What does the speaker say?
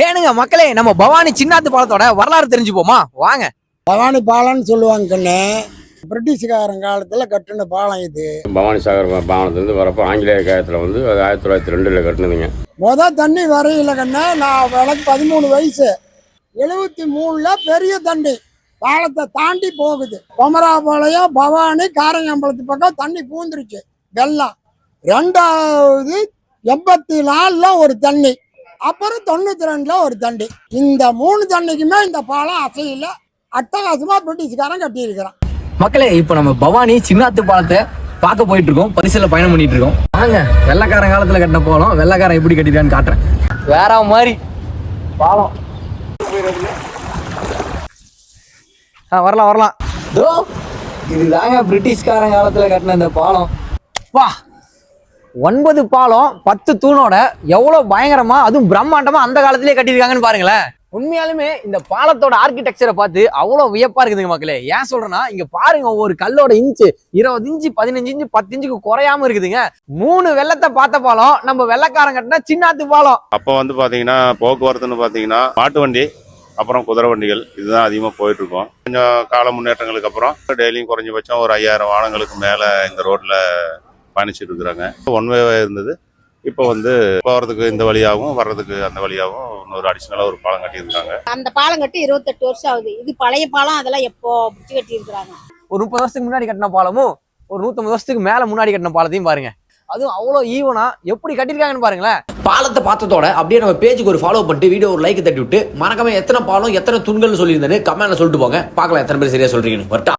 ஏனுங்க மக்களே, நம்ம பவானி சின்னாத்து பாலத்தோட வரலாறு தெரிஞ்சுப்போமா? வாங்க. பவானி பாலம்னு சொல்லுவாங்க கண்ணு. பிரிட்டிஷ்காரன் காலத்துல கட்டின பாலம் இது. பவானி சாகர் பாலத்துலேருந்து வரப்போ ஆங்கிலேய காலத்தில் வந்து அது 1902 கட்டினதுங்க. தண்ணி வரையில கண்ணு. நான் எனக்கு 13 வயசு. 73ல பெரிய தண்ணி பாலத்தை தாண்டி போகுது. குமராபாளையம் பவானி காரையம்பலத்து பக்கம் தண்ணி பூந்துருச்சு வெள்ளம். 2வது 84ல ஒரு தண்ணி, அப்புறம் 92ல ஒரு தண்ணி. இந்த 3 தண்ணிக்குமே இந்த பாலம் அசையில அட்டகாசமா பிரிட்டிஷ்காரன் கட்டி இருக்கிறான். மக்களே, இப்ப நம்ம பவானி சின்னாத்து பாலத்தை பார்க்க போயிட்டு இருக்கோம். பரிசுல பயணம் பண்ணிட்டு இருக்கோம். வாங்க, வெள்ளக்காரன் காலத்துல கட்டின பாலம் வெள்ளக்காரன் எப்படி கட்டிட்டான்னு காட்டுறேன். வேற மாதிரி பாலம். வரலாம். இதுதாங்க பிரிட்டிஷ்காரன் காலத்துல கட்டின இந்த பாலம். வா, 9 பாலம் 10 தூணோட எவ்வளவு பயங்கரமா, அதுவும் பிரம்மாண்டமா அந்த காலத்திலேயே கட்டியிருக்காங்கன்னு பாருங்களேன். உண்மையாலுமே இந்த பாலத்தோட ஆர்கிடெக்சரை பார்த்து அவ்வளவு வியப்பா இருக்குதுங்க மக்களே. ஏன் சொல்றேன்னா, இங்க பாருங்க, ஒவ்வொரு கல்லோட இன்ச்சு 20 இன்ச்சு 15 இன்ச்சு 10 இன்ச்சுக்கு குறையாம இருக்குதுங்க. 3 வெள்ளத்தை பார்த்த பாலம் நம்ம வெள்ளக்காரன் கட்டின சின்னாத்து பாலம். அப்போ வந்து பாத்தீங்கன்னா போக்குவரத்துன்னு பாத்தீங்கன்னா மாட்டு வண்டி, அப்புறம் குதிரை வண்டிகள், இதுதான் அதிகமாக போயிட்டு இருக்கோம். கொஞ்சம் கால முன்னேற்றங்களுக்கு அப்புறம் டெய்லியும் குறைஞ்சபட்சம் ஒரு 5000 வாகனங்களுக்கு மேலே இந்த ரோட்ல பயணிச்சுட்டு இருக்கிறாங்க. ஒன் வே இருந்தது, இப்போ வந்து போகிறதுக்கு இந்த வழியாகவும் வர்றதுக்கு அந்த வழியாகவும் இன்னொரு அடிஷ்னலாக ஒரு பாலம் கட்டியிருக்காங்க. அந்த பாலம் கட்டி 28 வருஷம் ஆகுது. இது பழைய பாலம், அதெல்லாம் எப்போ பிடிச்சி கட்டியிருக்கிறாங்க. ஒரு 30 வருஷத்துக்கு முன்னாடி கட்டின பாலமும் ஒரு 150 வருஷத்துக்கு மேல முன்னாடி கட்டின பாலத்தையும் பாருங்க. அதுவும் அவ்வளோ ஈவனா எப்படி கட்டிருக்காங்கன்னு பாருங்களேன். பாலத்தை பார்த்ததோட அப்படியே நம்ம பேஜுக்கு ஒரு ஃபாலோ பண்ணிட்டு வீடியோ ஒரு லைக் தட்டி விட்டு மறக்காம எத்தனை பாலம் எத்தனை தூண்கள்னு சொல்லியிருந்தேன்னு கமெண்ட்ல சொல்லிட்டு போங்க. பார்க்கலாம் எத்தனை பேர் சரியா சொல்றீங்கன்னு. வரட்டா.